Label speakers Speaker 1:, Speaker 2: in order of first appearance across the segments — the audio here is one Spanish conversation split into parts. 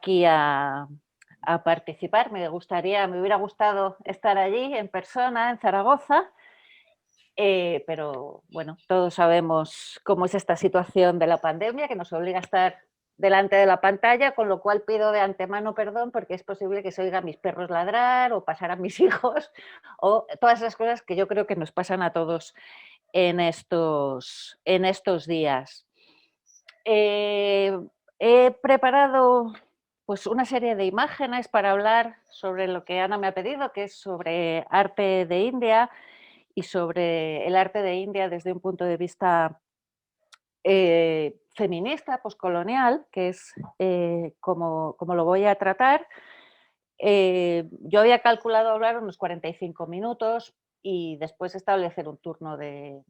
Speaker 1: aquí a participar. Me hubiera gustado estar allí en persona, en Zaragoza, pero bueno, todos sabemos cómo es esta situación de la pandemia, que nos obliga a estar delante de la pantalla, con lo cual pido de antemano perdón porque es posible que se oigan mis perros ladrar o pasar a mis hijos o todas esas cosas que yo creo que nos pasan a todos en estos días. He preparado pues una serie de imágenes para hablar sobre lo que Ana me ha pedido, que es sobre arte de India y sobre el arte de India desde un punto de vista feminista, poscolonial, que es como lo voy a tratar. Yo había calculado hablar unos 45 minutos y después establecer un turno de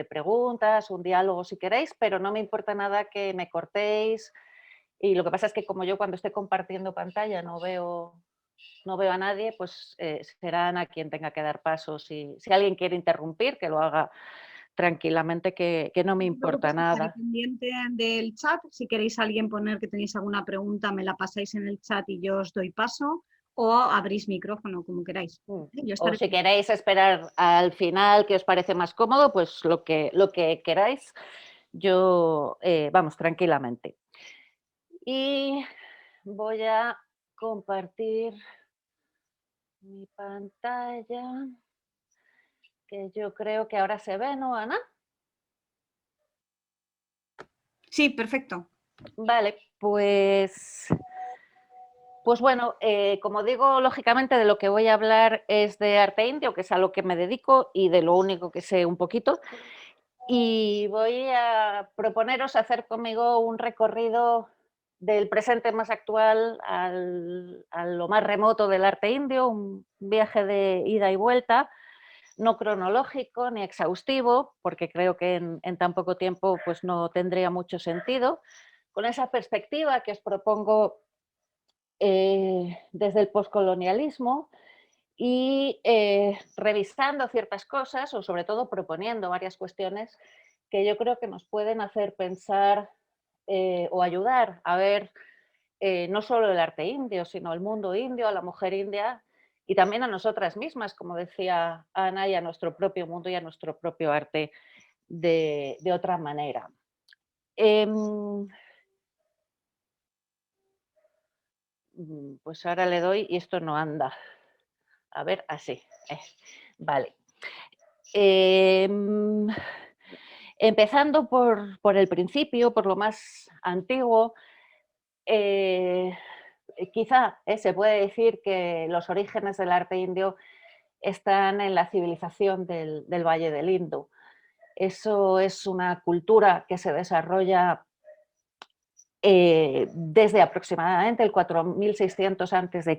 Speaker 1: preguntas, un diálogo si queréis, pero no me importa nada que me cortéis. Y lo que pasa es que como yo cuando estoy compartiendo pantalla no veo a nadie, pues será Ana quien tenga que dar paso. Si alguien quiere interrumpir, que lo haga tranquilamente, que no me
Speaker 2: No te
Speaker 1: importa
Speaker 2: preocupes, estaré
Speaker 1: nada.
Speaker 2: pendiente del chat. Si queréis alguien poner que tenéis alguna pregunta, me la pasáis en el chat y yo os doy paso, o abrís micrófono, como queráis. Yo
Speaker 1: O
Speaker 2: estaré
Speaker 1: si queréis esperar al final, que os parece más cómodo, pues lo que queráis. Yo, vamos, tranquilamente. Y voy a compartir mi pantalla, que yo creo que ahora se ve, ¿no, Ana?
Speaker 2: Sí, perfecto.
Speaker 1: Vale, pues bueno, como digo, lógicamente de lo que voy a hablar es de arte indio, que es a lo que me dedico y de lo único que sé un poquito. Y voy a proponeros hacer conmigo un recorrido del presente más actual a lo más remoto del arte indio, un viaje de ida y vuelta, no cronológico ni exhaustivo, porque creo que en tan poco tiempo pues no tendría mucho sentido, con esa perspectiva que os propongo desde el poscolonialismo y revisando ciertas cosas o sobre todo proponiendo varias cuestiones que yo creo que nos pueden hacer pensar o ayudar a ver no solo el arte indio, sino el mundo indio, a la mujer india y también a nosotras mismas, como decía Ana, y a nuestro propio mundo y a nuestro propio arte de otra manera. Pues ahora le doy y esto no anda. A ver, así. Vale. Empezando por el principio, por lo más antiguo, quizá se puede decir que los orígenes del arte indio están en la civilización del Valle del Indo. Eso es una cultura que se desarrolla desde aproximadamente el 4600 a.C.,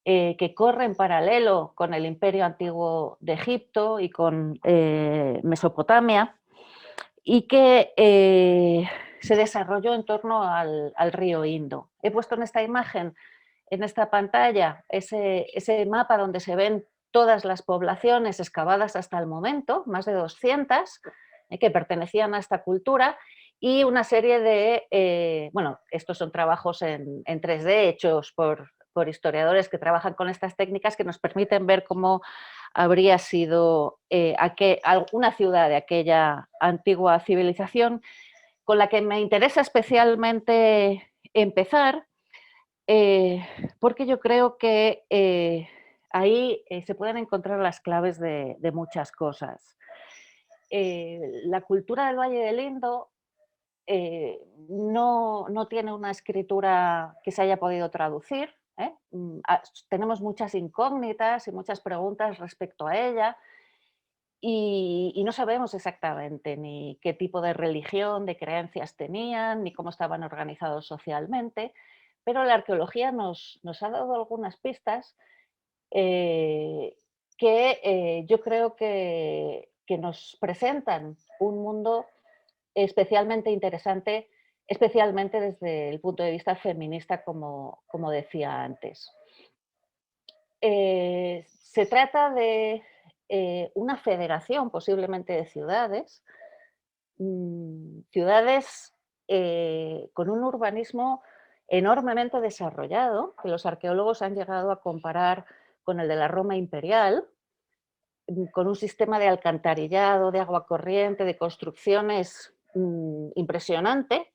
Speaker 1: que corre en paralelo con el Imperio Antiguo de Egipto y con Mesopotamia, y que se desarrolló en torno al río Indo. He puesto en esta imagen, en esta pantalla, ese mapa donde se ven todas las poblaciones excavadas hasta el momento, más de 200, que pertenecían a esta cultura, y una serie de, bueno, estos son trabajos en 3D hechos por historiadores que trabajan con estas técnicas que nos permiten ver cómo habría sido una ciudad de aquella antigua civilización, con la que me interesa especialmente empezar, porque yo creo que ahí se pueden encontrar las claves de muchas cosas. La cultura del Valle del Indo no tiene una escritura que se haya podido traducir. Tenemos muchas incógnitas y muchas preguntas respecto a ella y no sabemos exactamente ni qué tipo de religión, de creencias tenían, ni cómo estaban organizados socialmente, pero la arqueología nos ha dado algunas pistas que yo creo que nos presentan un mundo especialmente interesante, especialmente desde el punto de vista feminista, como decía antes. Se trata de una federación posiblemente de ciudades, ciudades con un urbanismo enormemente desarrollado, que los arqueólogos han llegado a comparar con el de la Roma imperial, con un sistema de alcantarillado, de agua corriente, de construcciones impresionante,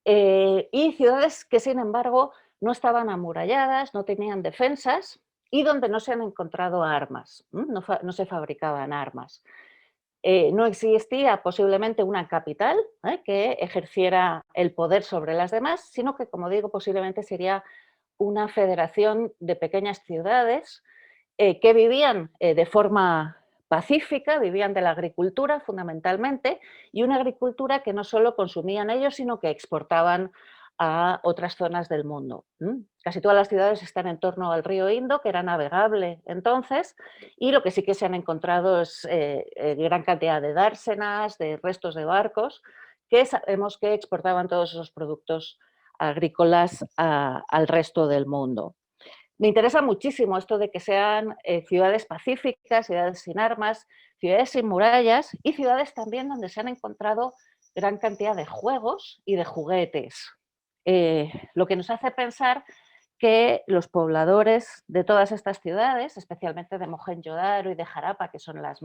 Speaker 1: y ciudades que, sin embargo, no estaban amuralladas, no tenían defensas y donde no se han encontrado armas, no se fabricaban armas. No existía posiblemente una capital que ejerciera el poder sobre las demás, sino que, como digo, posiblemente sería una federación de pequeñas ciudades que vivían de forma pacífica, vivían de la agricultura fundamentalmente, y una agricultura que no solo consumían ellos, sino que exportaban a otras zonas del mundo. Casi todas las ciudades están en torno al río Indo, que era navegable entonces, y lo que sí que se han encontrado es gran cantidad de dársenas, de restos de barcos, que sabemos que exportaban todos esos productos agrícolas al resto del mundo. Me interesa muchísimo esto de que sean ciudades pacíficas, ciudades sin armas, ciudades sin murallas y ciudades también donde se han encontrado gran cantidad de juegos y de juguetes. Lo que nos hace pensar que los pobladores de todas estas ciudades, especialmente de Mohenjo-Daro y de Jarapa, que son las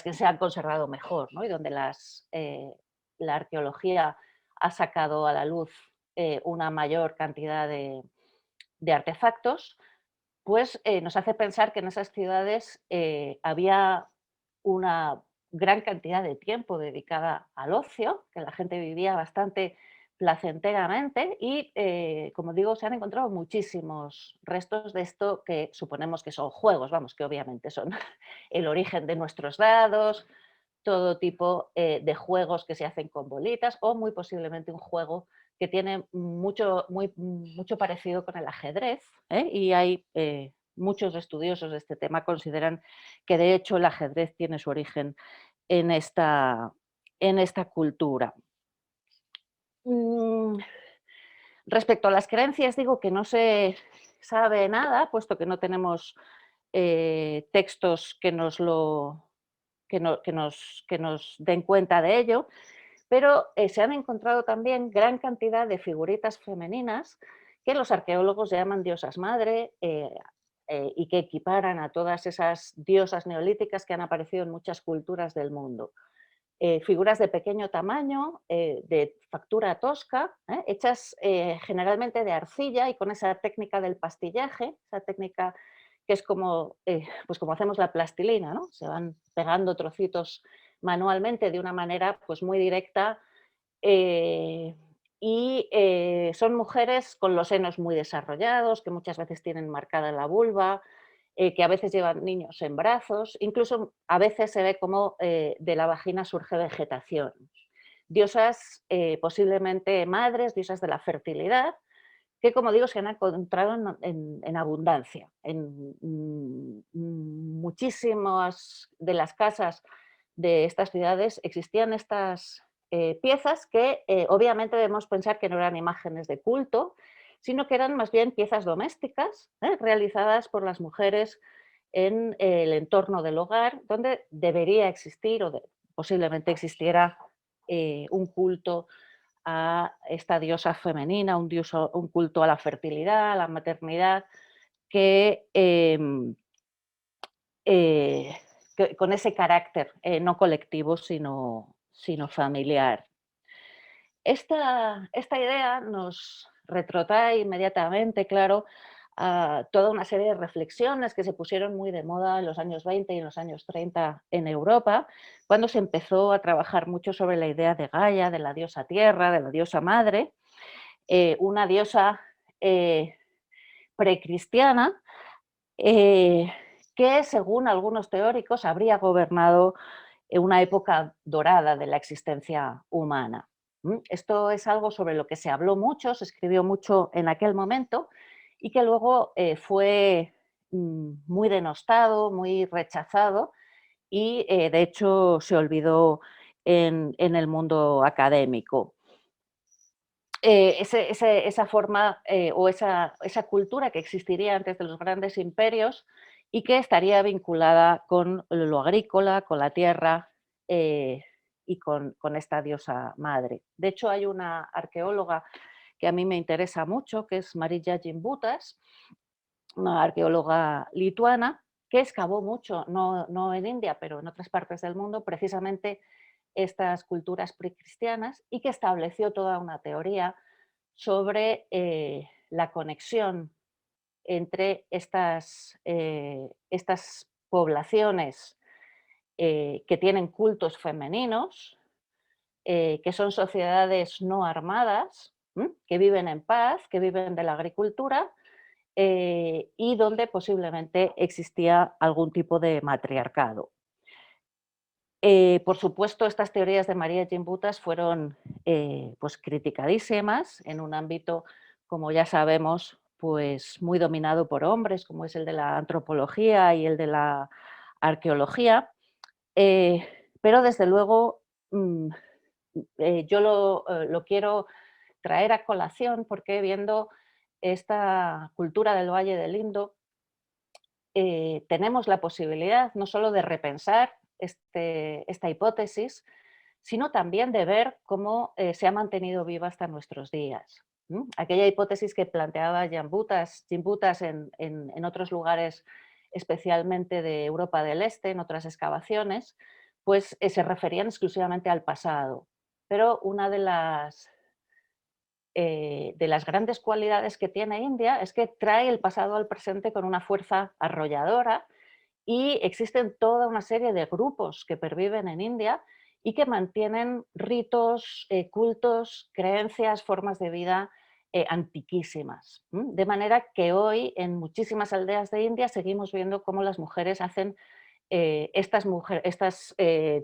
Speaker 1: que se han conservado mejor, ¿no? Y donde la arqueología ha sacado a la luz una mayor cantidad de artefactos, pues nos hace pensar que en esas ciudades había una gran cantidad de tiempo dedicada al ocio, que la gente vivía bastante placenteramente y, como digo, se han encontrado muchísimos restos de esto que suponemos que son juegos, vamos, que obviamente son el origen de nuestros dados, todo tipo de juegos que se hacen con bolitas o muy posiblemente un juego que tiene mucho parecido con el ajedrez, y hay muchos estudiosos de este tema consideran que de hecho el ajedrez tiene su origen en esta cultura. Respecto a las creencias, digo que no se sabe nada, puesto que no tenemos textos que nos den cuenta de ello, pero se han encontrado también gran cantidad de figuritas femeninas que los arqueólogos llaman diosas madre y que equiparan a todas esas diosas neolíticas que han aparecido en muchas culturas del mundo. Figuras de pequeño tamaño, de factura tosca, hechas generalmente de arcilla y con esa técnica del pastillaje, esa técnica que es como, pues como hacemos la plastilina, ¿no? Se van pegando trocitos manualmente de una manera pues muy directa y son mujeres con los senos muy desarrollados, que muchas veces tienen marcada la vulva, que a veces llevan niños en brazos, incluso a veces se ve como de la vagina surge vegetación. Diosas posiblemente madres, diosas de la fertilidad, que como digo se han encontrado en abundancia. En muchísimas de las casas de estas ciudades existían estas piezas que obviamente debemos pensar que no eran imágenes de culto, sino que eran más bien piezas domésticas realizadas por las mujeres en el entorno del hogar, donde debería existir o posiblemente existiera un culto a esta diosa femenina, un culto a la fertilidad, a la maternidad, que, con ese carácter no colectivo, sino familiar. Esta idea nos retrotrae inmediatamente, claro, a toda una serie de reflexiones que se pusieron muy de moda en los años 20 y en los años 30 en Europa, cuando se empezó a trabajar mucho sobre la idea de Gaia, de la diosa tierra, de la diosa madre, una diosa precristiana que, según algunos teóricos, habría gobernado una época dorada de la existencia humana. Esto es algo sobre lo que se habló mucho, se escribió mucho en aquel momento y que luego fue muy denostado, muy rechazado y de hecho se olvidó en el mundo académico. Esa forma o esa cultura que existiría antes de los grandes imperios y que estaría vinculada con lo agrícola, con la tierra y con esta diosa madre. De hecho, hay una arqueóloga que a mí me interesa mucho, que es Marija Gimbutas, una arqueóloga lituana, que excavó mucho, no en India, pero en otras partes del mundo, precisamente estas culturas precristianas, y que estableció toda una teoría sobre la conexión entre estas poblaciones que tienen cultos femeninos, que son sociedades no armadas, que viven en paz, que viven de la agricultura, y donde posiblemente existía algún tipo de matriarcado. Por supuesto, estas teorías de María Gimbutas fueron pues criticadísimas en un ámbito, como ya sabemos, pues muy dominado por hombres, como es el de la antropología y el de la arqueología, pero desde luego yo lo quiero traer a colación porque viendo esta cultura del Valle del Indo, tenemos la posibilidad no solo de repensar esta hipótesis, sino también de ver cómo se ha mantenido viva hasta nuestros días. Aquella hipótesis que planteaba Gimbutas en otros lugares, especialmente de Europa del Este, en otras excavaciones, pues se referían exclusivamente al pasado. Pero una de las grandes cualidades que tiene India es que trae el pasado al presente con una fuerza arrolladora, y existen toda una serie de grupos que perviven en India y que mantienen ritos, cultos, creencias, formas de vida antiquísimas. De manera que hoy en muchísimas aldeas de India seguimos viendo cómo las mujeres hacen estas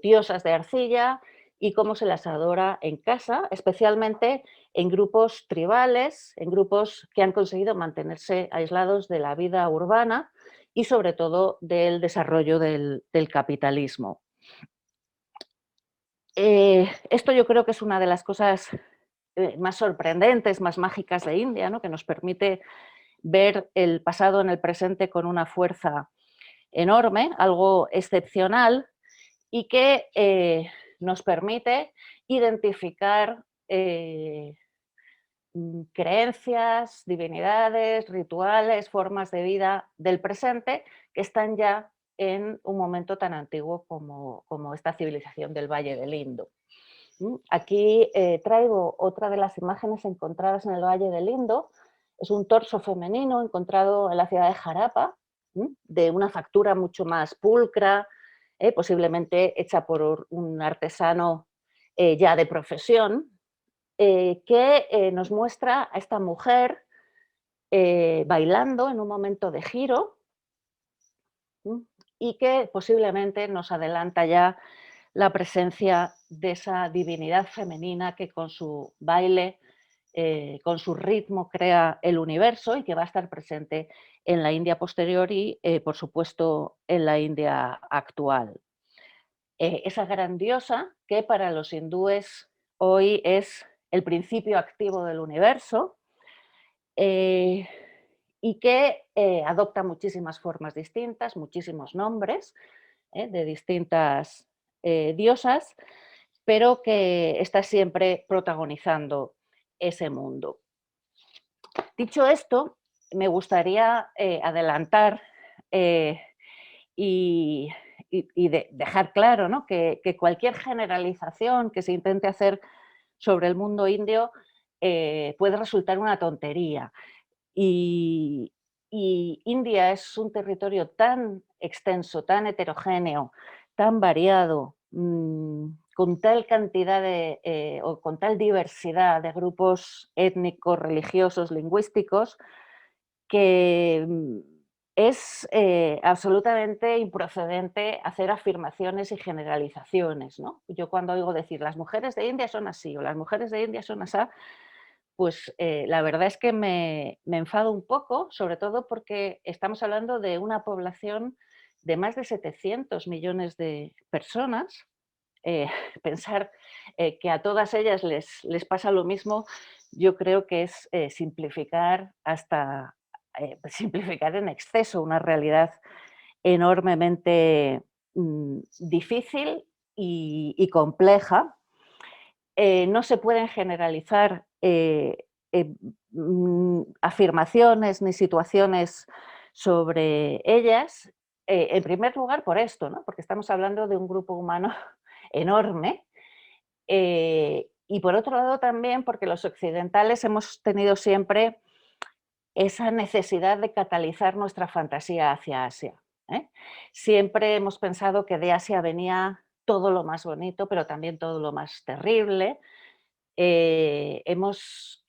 Speaker 1: diosas de arcilla y cómo se las adora en casa, especialmente en grupos tribales, en grupos que han conseguido mantenerse aislados de la vida urbana y sobre todo del desarrollo del capitalismo. Esto yo creo que es una de las cosas más sorprendentes, más mágicas de India, ¿no? Que nos permite ver el pasado en el presente con una fuerza enorme, algo excepcional, y que nos permite identificar creencias, divinidades, rituales, formas de vida del presente que están ya en un momento tan antiguo como esta civilización del Valle del Indo. Aquí traigo otra de las imágenes encontradas en el Valle del Indo. Es un torso femenino encontrado en la ciudad de Jarapa, de una factura mucho más pulcra, posiblemente hecha por un artesano ya de profesión, que nos muestra a esta mujer bailando en un momento de giro, y que posiblemente nos adelanta ya la presencia de esa divinidad femenina que con su baile, con su ritmo crea el universo y que va a estar presente en la India posterior y, por supuesto, en la India actual. Esa gran diosa que para los hindúes hoy es el principio activo del universo, y que adopta muchísimas formas distintas, muchísimos nombres de distintas diosas, pero que está siempre protagonizando ese mundo. Dicho esto, me gustaría adelantar y dejar claro, ¿no? que cualquier generalización que se intente hacer sobre el mundo indio puede resultar una tontería. Y India es un territorio tan extenso, tan heterogéneo, tan variado, con tal cantidad o con tal diversidad de grupos étnicos, religiosos, lingüísticos, que es absolutamente improcedente hacer afirmaciones y generalizaciones, ¿no? Yo cuando oigo decir las mujeres de India son así o las mujeres de India son así, pues la verdad es que me enfado un poco, sobre todo porque estamos hablando de una población de más de 700 millones de personas. Pensar que a todas ellas les pasa lo mismo, yo creo que es simplificar simplificar en exceso una realidad enormemente difícil y compleja. No se pueden generalizar afirmaciones ni situaciones sobre ellas, en primer lugar por esto, ¿no? Porque estamos hablando de un grupo humano enorme, y por otro lado también porque los occidentales hemos tenido siempre esa necesidad de catalizar nuestra fantasía hacia Asia, ¿eh? Siempre hemos pensado que de Asia venía todo lo más bonito, pero también todo lo más terrible. Hemos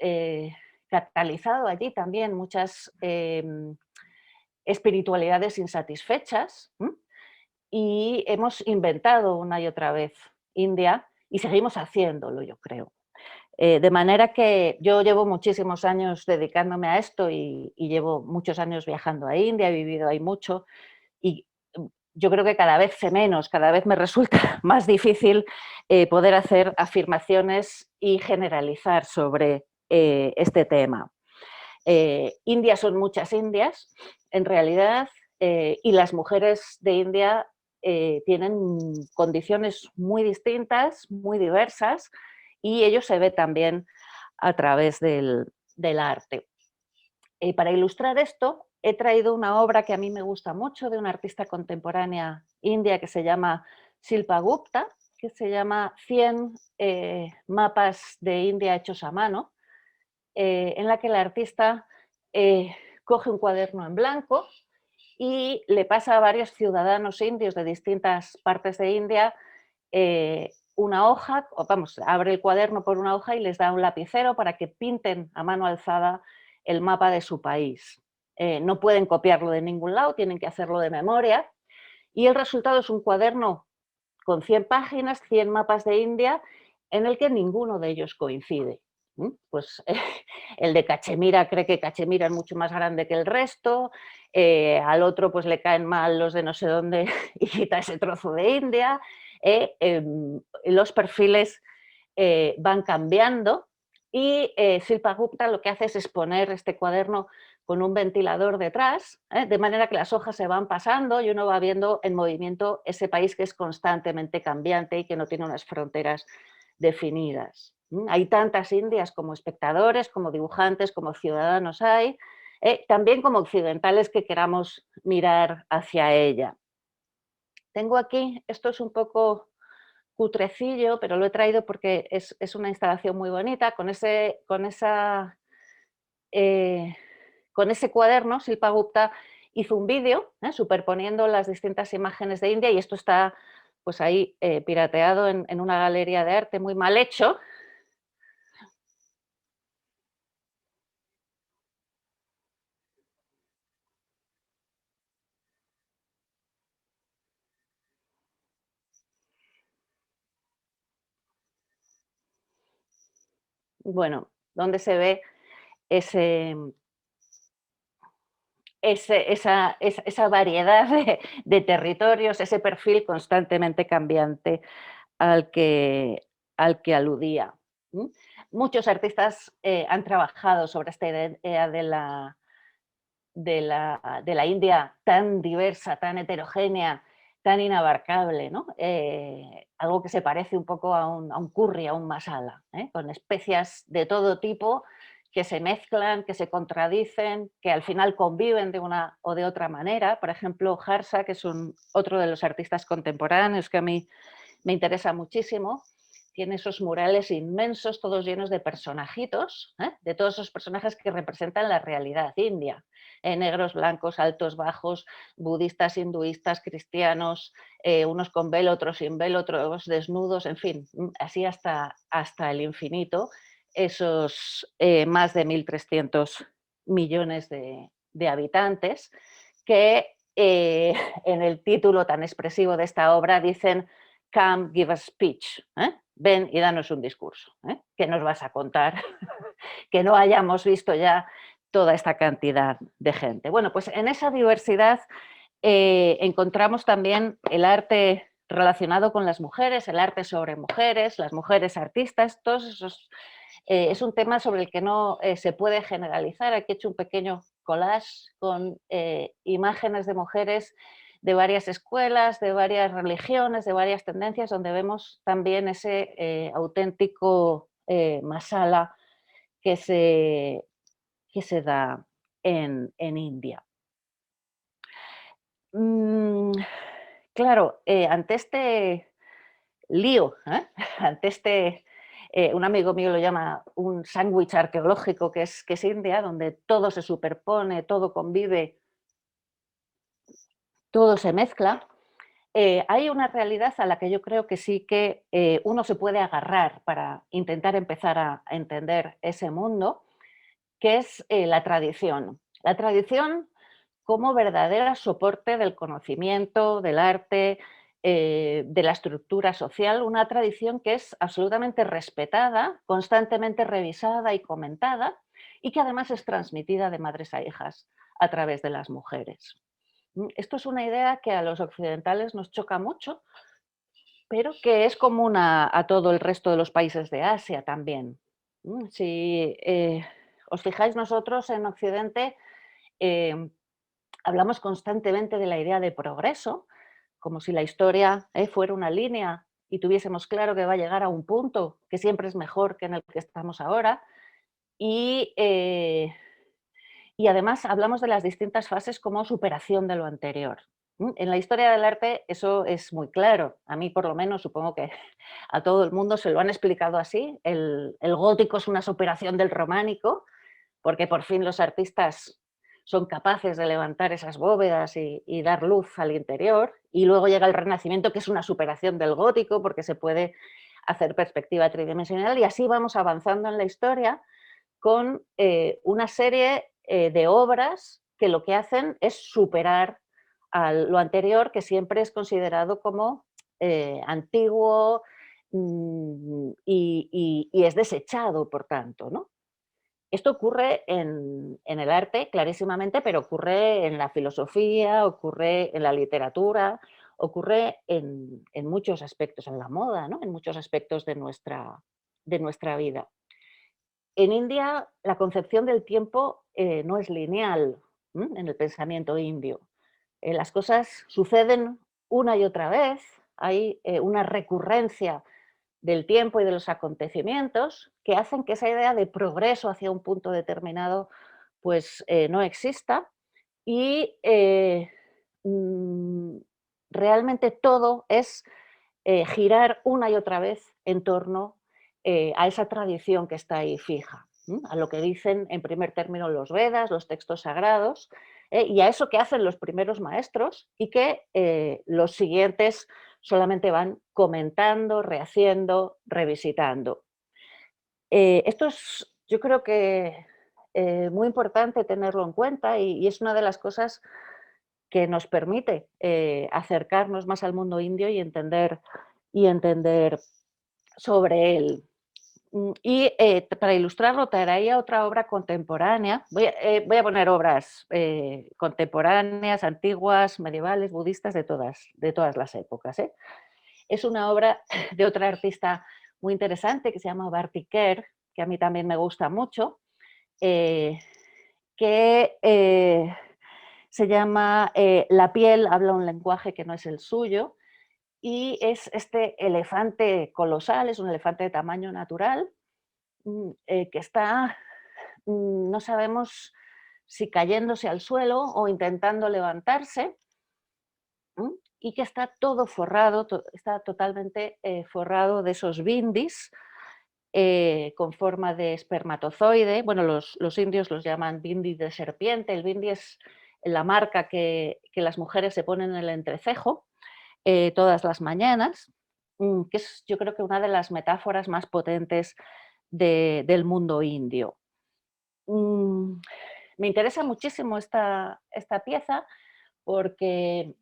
Speaker 1: catalizado allí también muchas espiritualidades insatisfechas, y hemos inventado una y otra vez India y seguimos haciéndolo, yo creo. De manera que yo llevo muchísimos años dedicándome a esto y llevo muchos años viajando a India, he vivido ahí mucho y yo creo que cada vez sé menos, cada vez me resulta más difícil poder hacer afirmaciones y generalizar sobre este tema. India son muchas Indias, en realidad, y las mujeres de India tienen condiciones muy distintas, muy diversas, y ello se ve también a través del arte. Para ilustrar esto, he traído una obra que a mí me gusta mucho de una artista contemporánea india que se llama Shilpa Gupta, que se llama 100 mapas de India hechos a mano, en la que la artista coge un cuaderno en blanco y le pasa a varios ciudadanos indios de distintas partes de India una hoja, o vamos, abre el cuaderno por una hoja y les da un lapicero para que pinten a mano alzada el mapa de su país. No pueden copiarlo de ningún lado, tienen que hacerlo de memoria y el resultado es un cuaderno con 100 páginas, 100 mapas de India, en el que ninguno de ellos coincide. Pues el de Cachemira cree que Cachemira es mucho más grande que el resto, al otro pues le caen mal los de no sé dónde y quita ese trozo de India, los perfiles van cambiando y Shilpa Gupta lo que hace es exponer este cuaderno con un ventilador detrás, de manera que las hojas se van pasando y uno va viendo en movimiento ese país que es constantemente cambiante y que no tiene unas fronteras definidas. Hay tantas indias como espectadores, como dibujantes, como ciudadanos hay, también como occidentales que queramos mirar hacia ella. Tengo aquí, esto es un poco cutrecillo, pero lo he traído porque es una instalación muy bonita, con ese cuaderno, Shilpa Gupta hizo un vídeo superponiendo las distintas imágenes de India y esto está pues ahí pirateado en una galería de arte muy mal hecho. Bueno, donde se ve ese, esa variedad de territorios, ese perfil constantemente cambiante al que aludía. Muchos artistas han trabajado sobre esta idea de la India tan diversa, tan heterogénea, tan inabarcable, ¿no? Algo que se parece un poco a un curry, a un masala, con especias de todo tipo que se mezclan, que se contradicen, que al final conviven de una o de otra manera. Por ejemplo, Harsa, que es otro de los artistas contemporáneos que a mí me interesa muchísimo, tiene esos murales inmensos, todos llenos de personajitos, de todos esos personajes que representan la realidad india. Negros, blancos, altos, bajos, budistas, hinduistas, cristianos, unos con velo, otros sin velo, otros desnudos, en fin, así hasta el infinito, esos más de 1.300 millones de habitantes que en el título tan expresivo de esta obra dicen "Come, give a speech", ven y danos un discurso, ¿qué nos vas a contar? Que no hayamos visto ya toda esta cantidad de gente. Bueno, pues en esa diversidad encontramos también el arte relacionado con las mujeres, el arte sobre mujeres, las mujeres artistas, todos esos. Es un tema sobre el que no se puede generalizar. Aquí he hecho un pequeño collage con imágenes de mujeres de varias escuelas, de varias religiones, de varias tendencias, donde vemos también ese auténtico masala que se da en India. Claro, ante este lío, ante un amigo mío lo llama un sándwich arqueológico que es India, donde todo se superpone, todo convive, todo se mezcla. Hay una realidad a la que yo creo que sí que uno se puede agarrar para intentar empezar a entender ese mundo, que es la tradición. La tradición como verdadero soporte del conocimiento, del arte, de la estructura social, una tradición que es absolutamente respetada, constantemente revisada y comentada, y que además es transmitida de madres a hijas a través de las mujeres. Esto es una idea que a los occidentales nos choca mucho, pero que es común a todo el resto de los países de Asia también. Si os fijáis, nosotros en Occidente hablamos constantemente de la idea de progreso, como si la historia fuera una línea y tuviésemos claro que va a llegar a un punto que siempre es mejor que en el que estamos ahora. Y, y además hablamos de las distintas fases como superación de lo anterior. En la historia del arte eso es muy claro. A mí por lo menos, supongo que a todo el mundo se lo han explicado así. El gótico es una superación del románico, porque por fin los artistas son capaces de levantar esas bóvedas y dar luz al interior. Y luego llega el Renacimiento, que es una superación del gótico, porque se puede hacer perspectiva tridimensional, y así vamos avanzando en la historia con una serie de obras que lo que hacen es superar a lo anterior, que siempre es considerado como antiguo y es desechado, por tanto, ¿no? Esto ocurre en el arte clarísimamente, pero ocurre en la filosofía, ocurre en la literatura, ocurre en muchos aspectos, en la moda, ¿no? En muchos aspectos de nuestra vida. En India la concepción del tiempo no es lineal en el pensamiento indio. Las cosas suceden una y otra vez, hay una recurrencia del tiempo y de los acontecimientos que hacen que esa idea de progreso hacia un punto determinado pues no exista y mm, realmente todo es girar una y otra vez en torno a esa tradición que está ahí fija, a lo que dicen en primer término los Vedas, los textos sagrados, y a eso que hacen los primeros maestros y que los siguientes solamente van comentando, rehaciendo, revisitando. Esto es, yo creo que muy importante tenerlo en cuenta y es una de las cosas que nos permite acercarnos más al mundo indio y entender sobre él. Y para ilustrarlo traería otra obra contemporánea. Voy a poner obras contemporáneas, antiguas, medievales, budistas, de todas las épocas. Es una obra de otra artista muy interesante que se llama Bharti Ker, que a mí también me gusta mucho, que se llama La piel habla un lenguaje que no es el suyo, y es este elefante colosal, es un elefante de tamaño natural, que está, no sabemos si cayéndose al suelo o intentando levantarse, y que está todo forrado, está totalmente forrado de esos bindis con forma de espermatozoide. Bueno, los indios los llaman bindi de serpiente. El bindi es la marca que las mujeres se ponen en el entrecejo todas las mañanas, que es yo creo que una de las metáforas más potentes del mundo indio. Me interesa muchísimo esta pieza porque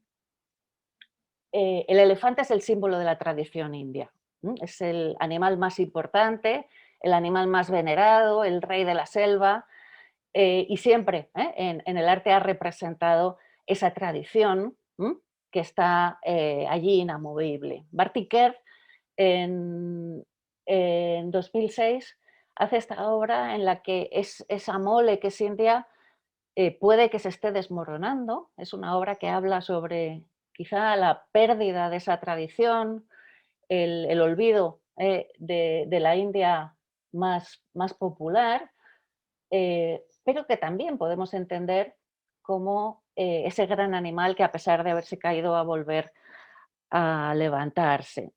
Speaker 1: el elefante es el símbolo de la tradición india. Es el animal más importante, el animal más venerado, el rey de la selva, y siempre en el arte ha representado esa tradición que está allí inamovible. Bharti Ker en 2006 hace esta obra en la que esa mole que es India puede que se esté desmoronando. Es una obra que habla sobre quizá la pérdida de esa tradición, el olvido de la India más popular, pero que también podemos entender como ese gran animal que, a pesar de haberse caído, va a volver a levantarse.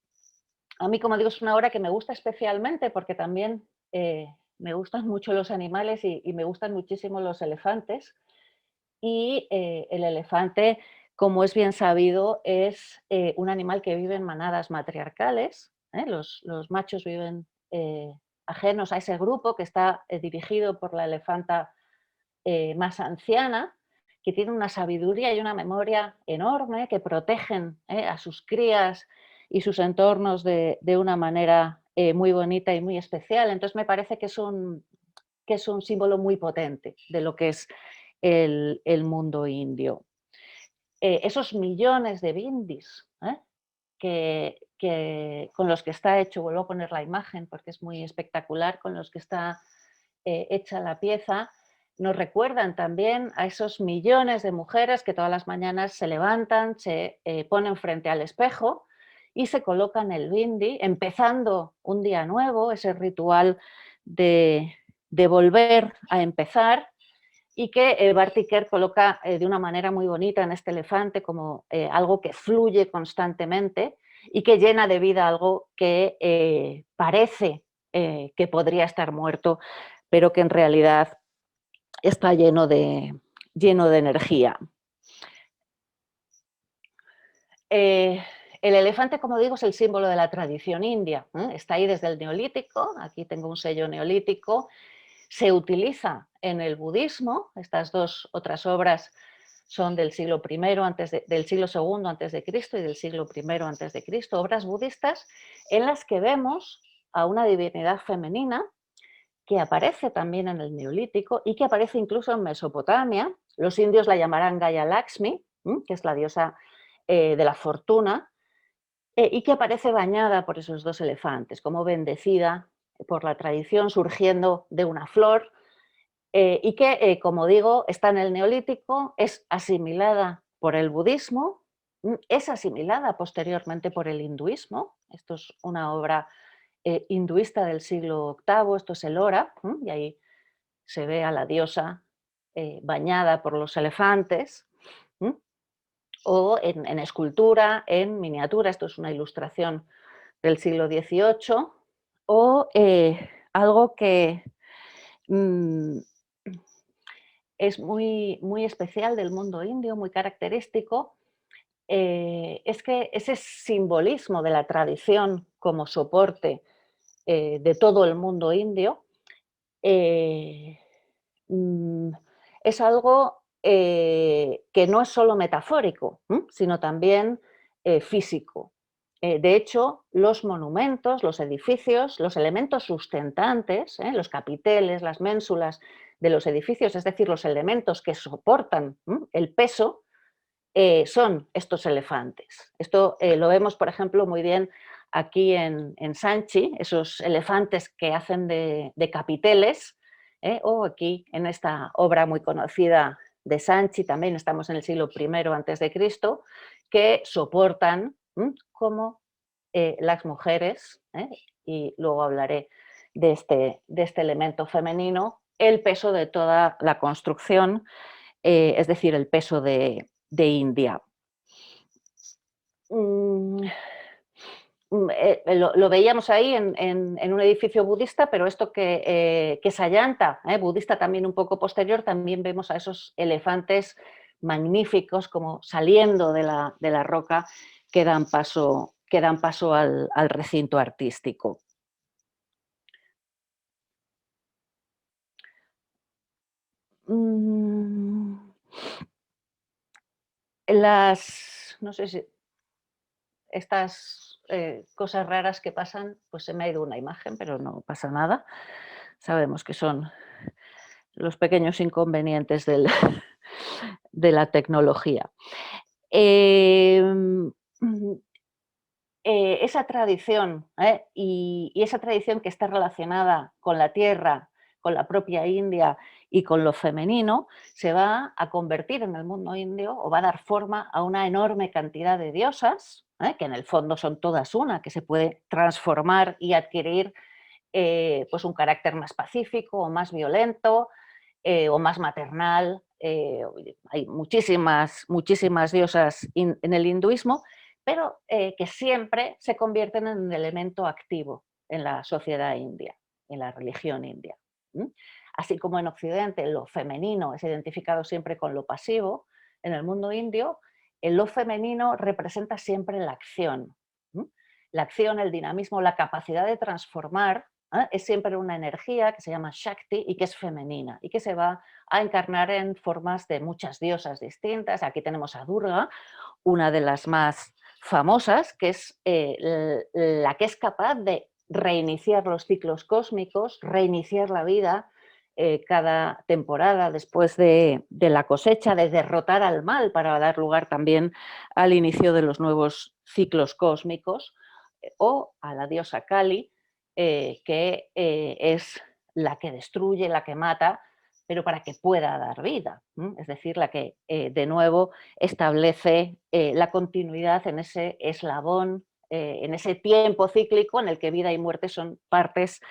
Speaker 1: A mí, como digo, es una obra que me gusta especialmente porque también me gustan mucho los animales y me gustan muchísimo los elefantes. Y el elefante, como es bien sabido, es un animal que vive en manadas matriarcales. Los machos viven ajenos a ese grupo, que está dirigido por la elefanta más anciana, que tiene una sabiduría y una memoria enorme, que protegen a sus crías y sus entornos de una manera muy bonita y muy especial. Entonces me parece que es un símbolo muy potente de lo que es el mundo indio. Esos millones de bindis con los que está hecho, vuelvo a poner la imagen porque es muy espectacular, con los que está hecha la pieza, nos recuerdan también a esos millones de mujeres que todas las mañanas se levantan, se ponen frente al espejo y se colocan el bindi, empezando un día nuevo, ese ritual de volver a empezar, y que Barty Kerr coloca de una manera muy bonita en este elefante como algo que fluye constantemente y que llena de vida algo que parece que podría estar muerto, pero que en realidad está lleno de energía. El elefante, como digo, es el símbolo de la tradición india. Está ahí desde el Neolítico, aquí tengo un sello neolítico. Se utiliza en el budismo, estas dos otras obras son del siglo I del siglo II antes de Cristo y del siglo I antes de Cristo, obras budistas en las que vemos a una divinidad femenina que aparece también en el Neolítico y que aparece incluso en Mesopotamia. Los indios la llamarán Gaia Lakshmi, que es la diosa de la fortuna, y que aparece bañada por esos dos elefantes, como bendecida por la tradición, surgiendo de una flor, y que, como digo, está en el Neolítico, es asimilada por el budismo, es asimilada posteriormente por el hinduismo. Esto es una obra hinduista del siglo VIII, esto es el Hora, y ahí se ve a la diosa bañada por los elefantes, o en escultura, en miniatura, esto es una ilustración del siglo XVIII, o algo que es muy especial del mundo indio, muy característico, es que ese simbolismo de la tradición como soporte de todo el mundo indio mm, es algo que no es solo metafórico, sino también físico. De hecho, los monumentos, los edificios, los elementos sustentantes, los capiteles, las ménsulas de los edificios, es decir, los elementos que soportan el peso, son estos elefantes. Esto lo vemos, por ejemplo, muy bien aquí en Sanchi, esos elefantes que hacen de capiteles, o aquí en esta obra muy conocida de Sanchi, también estamos en el siglo I antes de Cristo, que soportan como las mujeres, y luego hablaré de este elemento femenino, el peso de toda la construcción, es decir, el peso de India. Lo veíamos ahí en un edificio budista, pero esto que es Ayanta, budista también un poco posterior, también vemos a esos elefantes magníficos como saliendo de la roca que dan paso al recinto artístico. No sé si estas cosas raras que pasan, pues se me ha ido una imagen, pero no pasa nada. Sabemos que son los pequeños inconvenientes de la tecnología. Esa tradición y esa tradición que está relacionada con la tierra, con la propia India y con lo femenino, se va a convertir en el mundo indio o va a dar forma a una enorme cantidad de diosas, que en el fondo son todas una, que se puede transformar y adquirir pues un carácter más pacífico o más violento o más maternal. Hay muchísimas diosas en el hinduismo, pero que siempre se convierten en un elemento activo en la sociedad india, en la religión india. Así como en Occidente lo femenino es identificado siempre con lo pasivo, en el mundo indio lo femenino representa siempre la acción. La acción, el dinamismo, la capacidad de transformar es siempre una energía que se llama Shakti y que es femenina y que se va a encarnar en formas de muchas diosas distintas. Aquí tenemos a Durga, una de las más famosas, que es la que es capaz de reiniciar los ciclos cósmicos, reiniciar la vida cada temporada después de la cosecha, de derrotar al mal para dar lugar también al inicio de los nuevos ciclos cósmicos, o a la diosa Kali, que es la que destruye, la que mata, pero para que pueda dar vida. Es decir, la que de nuevo establece la continuidad en ese eslabón, en ese tiempo cíclico en el que vida y muerte son partes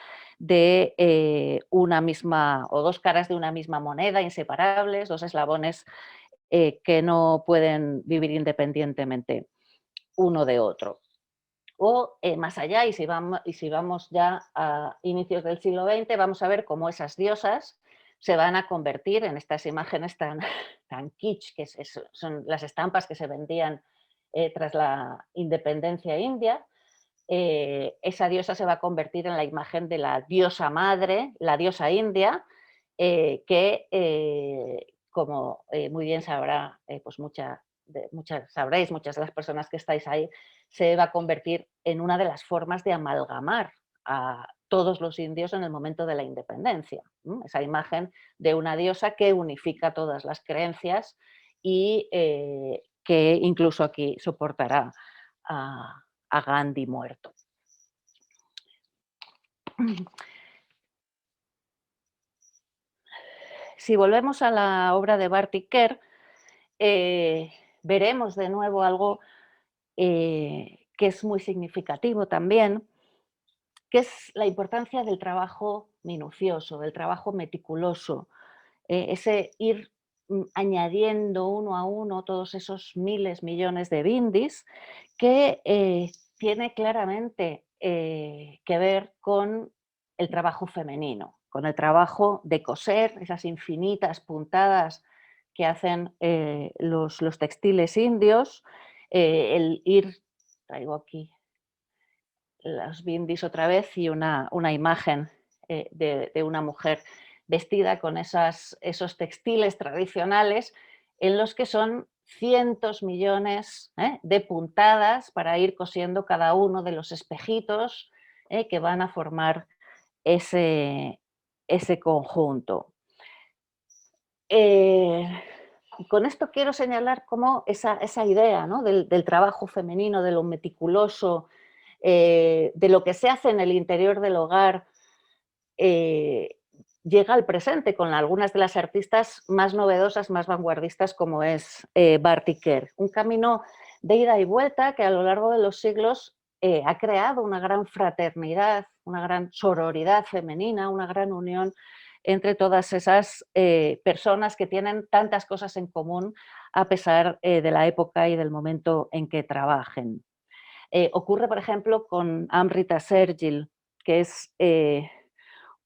Speaker 1: de una misma, o dos caras de una misma moneda, inseparables, dos eslabones que no pueden vivir independientemente uno de otro. O más allá, y si vamos ya a inicios del siglo XX, vamos a ver cómo esas diosas se van a convertir en estas imágenes tan kitsch, que son las estampas que se vendían tras la independencia india. Esa diosa se va a convertir en la imagen de la diosa madre, la diosa india, que, como muy bien sabrá, pues sabréis, muchas de las personas que estáis ahí, se va a convertir en una de las formas de amalgamar a todos los indios en el momento de la independencia. Esa imagen de una diosa que unifica todas las creencias y que incluso aquí soportará a Gandhi muerto. Si volvemos a la obra de Bartik Kerr, veremos de nuevo algo que es muy significativo también, que es la importancia del trabajo minucioso, del trabajo meticuloso, ese ir añadiendo uno a uno todos esos miles, millones de bindis que tiene claramente que ver con el trabajo femenino, con el trabajo de coser, esas infinitas puntadas que hacen los textiles indios, el ir, traigo aquí los bindis otra vez y una imagen de una mujer vestida con esos textiles tradicionales en los que son cientos millones de puntadas para ir cosiendo cada uno de los espejitos que van a formar ese conjunto. Con esto quiero señalar cómo esa idea, ¿no?, del trabajo femenino, de lo meticuloso, de lo que se hace en el interior del hogar, llega al presente con algunas de las artistas más novedosas, más vanguardistas, como es Bartik Kerr. Un camino de ida y vuelta que a lo largo de los siglos ha creado una gran fraternidad, una gran sororidad femenina, una gran unión entre todas esas personas que tienen tantas cosas en común a pesar de la época y del momento en que trabajen. Ocurre, por ejemplo, con Amrita Sergil, que es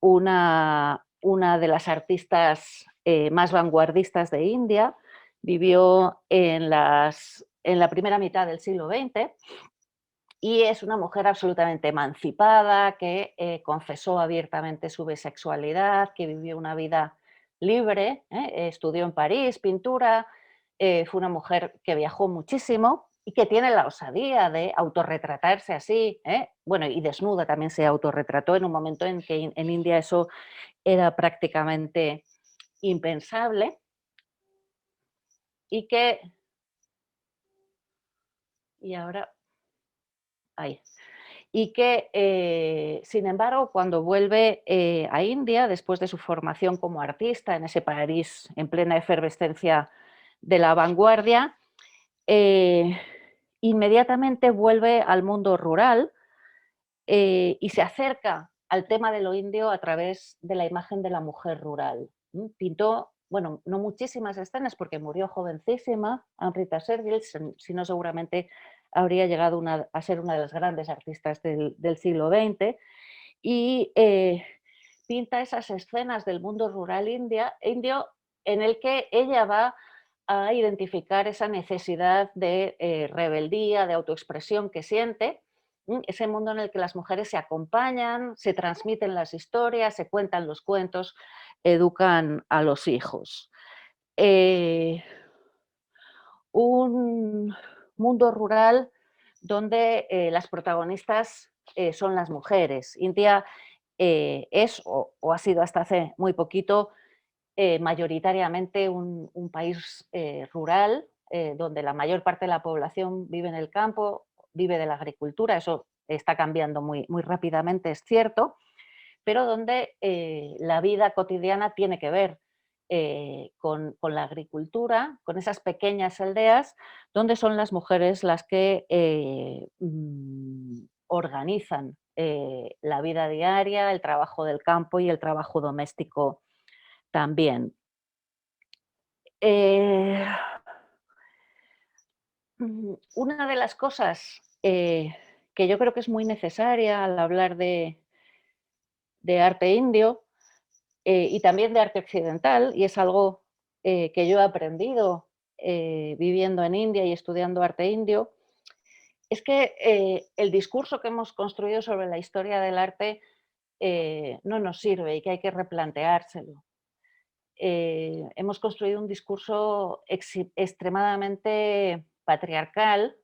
Speaker 1: una de las artistas más vanguardistas de India. Vivió en la primera mitad del siglo XX y es una mujer absolutamente emancipada, que confesó abiertamente su bisexualidad, que vivió una vida libre, estudió en París pintura, fue una mujer que viajó muchísimo y que tiene la osadía de autorretratarse así, bueno, y desnuda también se autorretrató en un momento en que en India eso era prácticamente impensable y que... Y ahora... Ahí. Y que, sin embargo, cuando vuelve a India, después de su formación como artista en ese París en plena efervescencia de la vanguardia, inmediatamente vuelve al mundo rural y se acerca al tema de lo indio a través de la imagen de la mujer rural. Pintó, bueno, no muchísimas escenas porque murió jovencísima, Amrita Shergill, si no seguramente habría llegado a ser una de las grandes artistas del siglo XX, y pinta esas escenas del mundo rural indio en el que ella va a identificar esa necesidad de rebeldía, de autoexpresión que siente, ese mundo en el que las mujeres se acompañan, se transmiten las historias, se cuentan los cuentos, educan a los hijos. Un mundo rural donde las protagonistas son las mujeres. India es o ha sido hasta hace muy poquito mayoritariamente un país rural, donde la mayor parte de la población vive en el campo, vive de la agricultura. Eso está cambiando muy, muy rápidamente, es cierto, pero donde la vida cotidiana tiene que ver con la agricultura, con esas pequeñas aldeas, donde son las mujeres las que organizan la vida diaria, el trabajo del campo y el trabajo doméstico también. Una de las cosas que yo creo que es muy necesaria al hablar de arte indio y también de arte occidental, y es algo que yo he aprendido viviendo en India y estudiando arte indio, es que el discurso que hemos construido sobre la historia del arte no nos sirve y que hay que replanteárselo. Hemos construido un discurso extremadamente patriarcal